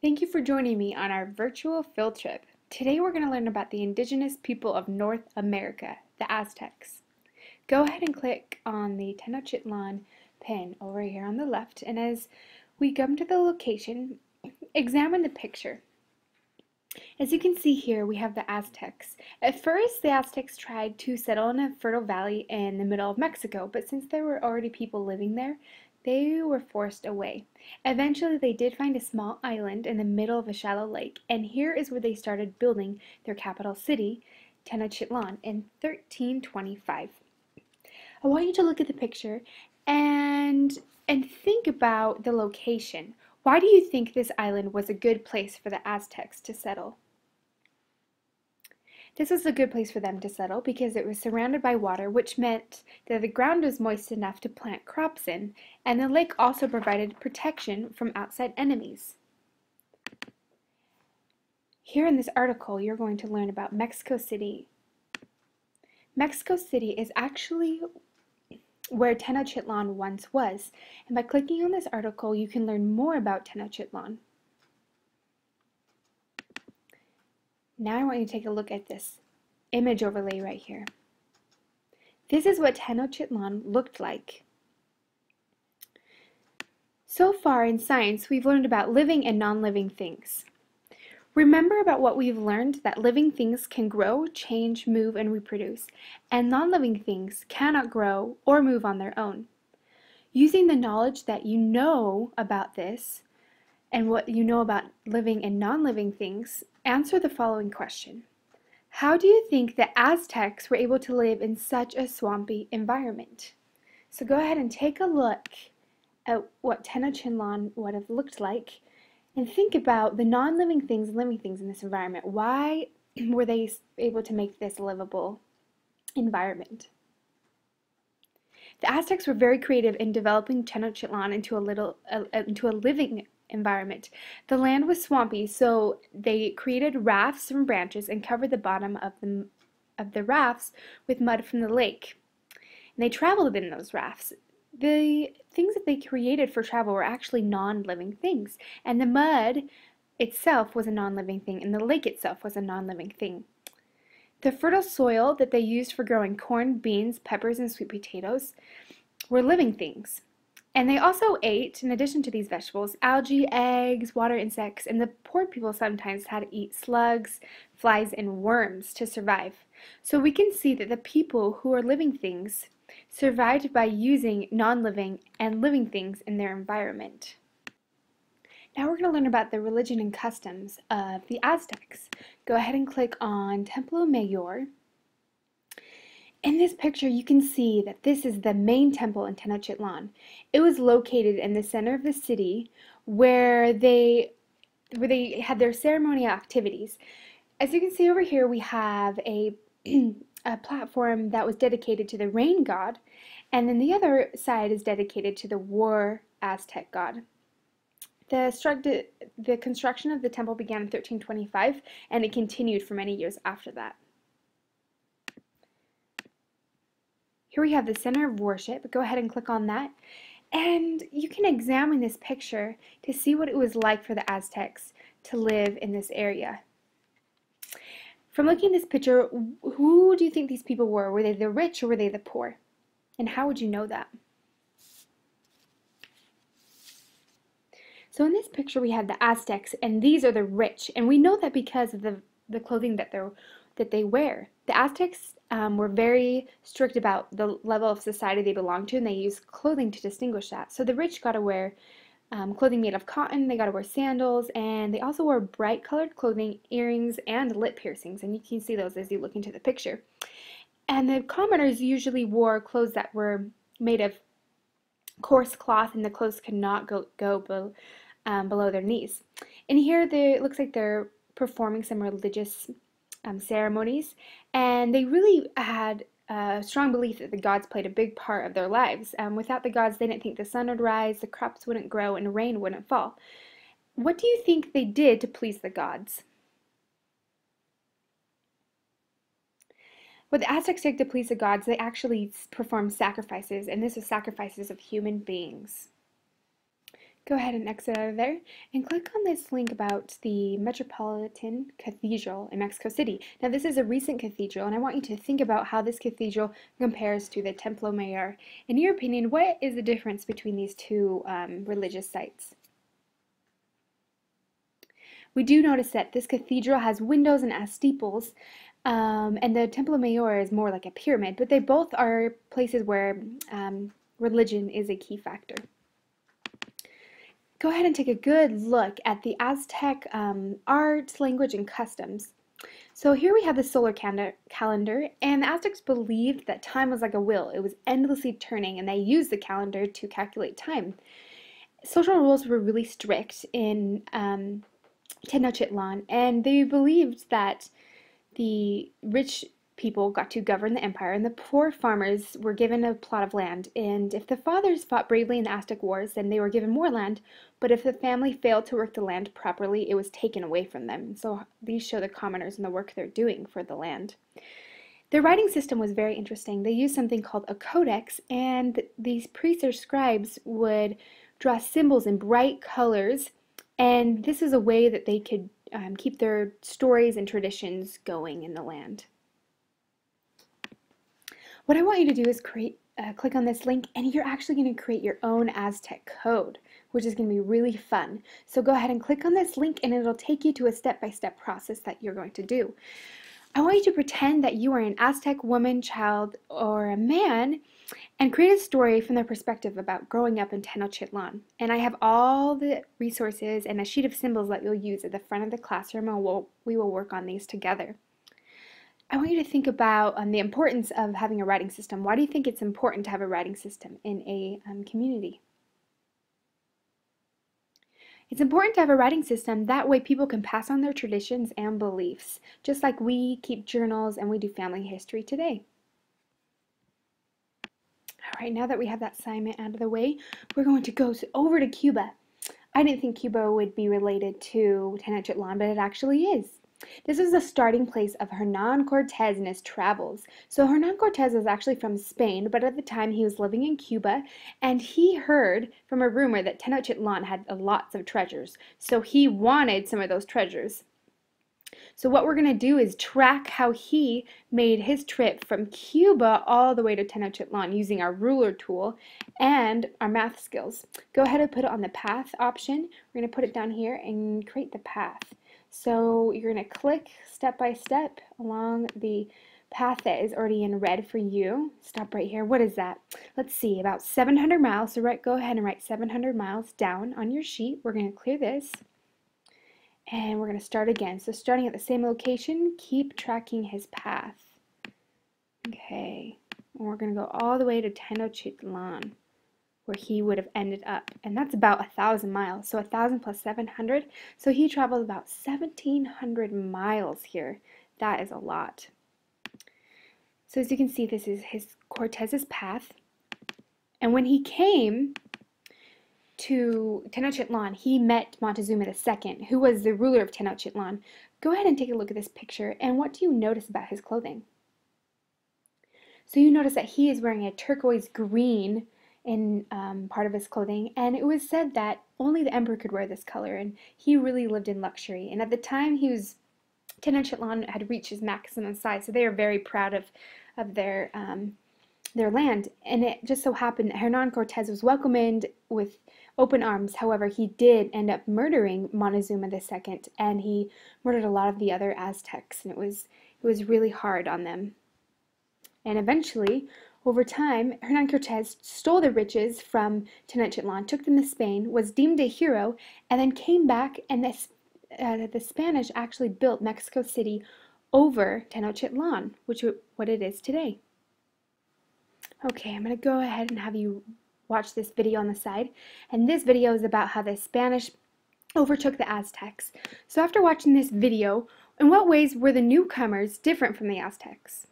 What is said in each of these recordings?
Thank you for joining me on our virtual field trip. Today we're going to learn about the indigenous people of North America, the Aztecs. Go ahead and click on the Tenochtitlan pin over here on the left, and as we come to the location, examine the picture. As you can see here, we have the Aztecs. At first, the Aztecs tried to settle in a fertile valley in the middle of Mexico, but since there were already people living there, they were forced away. Eventually, they did find a small island in the middle of a shallow lake, and here is where they started building their capital city, Tenochtitlan, in 1325. I want you to look at the picture and think about the location. Why do you think this island was a good place for the Aztecs to settle? This was a good place for them to settle because it was surrounded by water, which meant that the ground was moist enough to plant crops in, and the lake also provided protection from outside enemies. Here in this article, you're going to learn about Mexico City. Mexico City is actually where Tenochtitlan once was, and by clicking on this article, you can learn more about Tenochtitlan. Now I want you to take a look at this image overlay right here. This is what Tenochtitlan looked like. So far in science, we've learned about living and non-living things. Remember about what we've learned, that living things can grow, change, move, and reproduce, and non-living things cannot grow or move on their own. Using the knowledge that you know about this and what you know about living and non-living things, answer the following question. How do you think the Aztecs were able to live in such a swampy environment? So go ahead and take a look at what Tenochtitlan would have looked like and think about the non-living things and living things in this environment. Why were they able to make this a livable environment? The Aztecs were very creative in developing Tenochtitlan into a living environment. The land was swampy, so they created rafts from branches and covered the bottom of the rafts with mud from the lake. And they traveled in those rafts. The things that they created for travel were actually non-living things, and the mud itself was a non-living thing, and the lake itself was a non-living thing. The fertile soil that they used for growing corn, beans, peppers, and sweet potatoes were living things. And they also ate, in addition to these vegetables, algae, eggs, water insects, and the poor people sometimes had to eat slugs, flies, and worms to survive. So we can see that the people who are living things survived by using non-living and living things in their environment. Now we're going to learn about the religion and customs of the Aztecs. Go ahead and click on Templo Mayor. In this picture, you can see that this is the main temple in Tenochtitlan. It was located in the center of the city where they had their ceremonial activities. As you can see over here, we have a platform that was dedicated to the rain god, and then the other side is dedicated to the war Aztec god. The construction of the temple began in 1325, and it continued for many years after that. Here we have the center of worship. Go ahead and click on that, and you can examine this picture to see what it was like for the Aztecs to live in this area. From looking at this picture, who do you think these people were? Were they the rich or were they the poor? And how would you know that? So in this picture we have the Aztecs, and these are the rich, and we know that because of the clothing that they wear. The Aztecs were very strict about the level of society they belonged to, and they used clothing to distinguish that. So the rich got to wear clothing made of cotton, they got to wear sandals, and they also wore bright colored clothing, earrings, and lip piercings, and you can see those as you look into the picture. And the commoners usually wore clothes that were made of coarse cloth, and the clothes could not go below their knees. And here it looks like they're performing some religious ceremonies, and they really had a strong belief that the gods played a big part of their lives. Without the gods, they didn't think the sun would rise, the crops wouldn't grow, and rain wouldn't fall. What do you think they did to please the gods? What the Aztecs did to please the gods, they actually performed sacrifices, and this was sacrifices of human beings. Go ahead and exit out of there and click on this link about the Metropolitan Cathedral in Mexico City. Now this is a recent cathedral and I want you to think about how this cathedral compares to the Templo Mayor. In your opinion, what is the difference between these two religious sites? We do notice that this cathedral has windows and has steeples, and the Templo Mayor is more like a pyramid, but they both are places where religion is a key factor. Go ahead and take a good look at the Aztec art, language, and customs. So here we have the solar calendar, and the Aztecs believed that time was like a wheel. It was endlessly turning, and they used the calendar to calculate time. Social rules were really strict in Tenochtitlan, and they believed that the rich people got to govern the empire, and the poor farmers were given a plot of land. And if the fathers fought bravely in the Aztec wars, then they were given more land. But if the family failed to work the land properly, it was taken away from them. So these show the commoners and the work they're doing for the land. Their writing system was very interesting. They used something called a codex, and these priests or scribes would draw symbols in bright colors, and this is a way that they could keep their stories and traditions going in the land. What I want you to do is click on this link, and you're actually going to create your own Aztec code, which is going to be really fun. So go ahead and click on this link, and it'll take you to a step-by-step process that you're going to do. I want you to pretend that you are an Aztec woman, child, or a man, and create a story from their perspective about growing up in Tenochtitlan. And I have all the resources and a sheet of symbols that you'll use at the front of the classroom, and we will work on these together. I want you to think about the importance of having a writing system. Why do you think it's important to have a writing system in a community? It's important to have a writing system. That way people can pass on their traditions and beliefs, just like we keep journals and we do family history today. All right, now that we have that assignment out of the way, we're going to go over to Cuba. I didn't think Cuba would be related to Tenochtitlan, but it actually is. This is the starting place of Hernan Cortez and his travels. So Hernan Cortez is actually from Spain, but at the time he was living in Cuba, and he heard from a rumor that Tenochtitlan had lots of treasures. So he wanted some of those treasures. So what we're going to do is track how he made his trip from Cuba all the way to Tenochtitlan using our ruler tool and our math skills. Go ahead and put it on the path option. We're going to put it down here and create the path. So you're going to click step by step along the path that is already in red for you. Stop right here. What is that? Let's see, about 700 miles. So go ahead and write 700 miles down on your sheet. We're going to clear this. And we're going to start again. So starting at the same location, keep tracking his path. Okay. And we're going to go all the way to Tenochtitlan, where he would have ended up. And that's about 1,000 miles. So 1,000 plus 700. So he traveled about 1,700 miles here. That is a lot. So as you can see, this is Cortez's path. And when he came to Tenochtitlan, he met Montezuma II, who was the ruler of Tenochtitlan. Go ahead and take a look at this picture, and what do you notice about his clothing? So you notice that he is wearing a turquoise green in part of his clothing, and it was said that only the emperor could wear this color, and he really lived in luxury. And at the time, Tenochtitlan had reached his maximum size, so they are very proud of their land. And it just so happened that Hernan Cortez was welcomed with open arms. However, he did end up murdering Montezuma II, and he murdered a lot of the other Aztecs, and it was really hard on them. And eventually, over time, Hernan Cortez stole the riches from Tenochtitlan, took them to Spain, was deemed a hero, and then came back, and the Spanish actually built Mexico City over Tenochtitlan, which is what it is today. Okay, I'm going to go ahead and have you watch this video on the side. And this video is about how the Spanish overtook the Aztecs. So after watching this video, in what ways were the newcomers different from the Aztecs?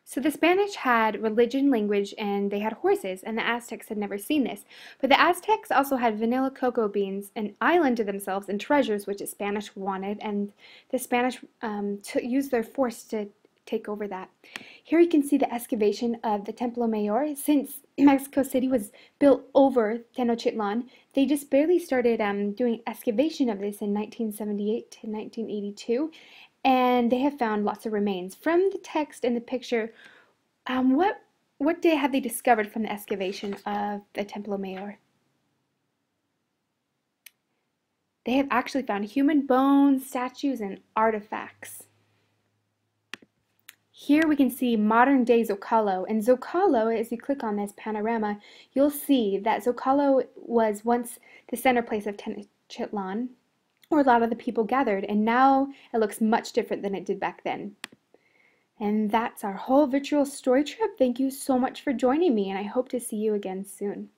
So the Spanish had religion, language, and they had horses, and the Aztecs had never seen this. But the Aztecs also had vanilla cocoa beans, an island to themselves, and treasures which the Spanish wanted, and the Spanish used their force to take over that. Here you can see the excavation of the Templo Mayor. Since Mexico City was built over Tenochtitlan, they just barely started doing excavation of this in 1978 to 1982, and they have found lots of remains. From the text and the picture, what day have they discovered from the excavation of the Templo Mayor? They have actually found human bones, statues, and artifacts. Here we can see modern day Zocalo, and Zocalo, as you click on this panorama, you'll see that Zocalo was once the center place of Tenochtitlan, where a lot of the people gathered, and now it looks much different than it did back then. And that's our whole virtual story trip. Thank you so much for joining me, and I hope to see you again soon.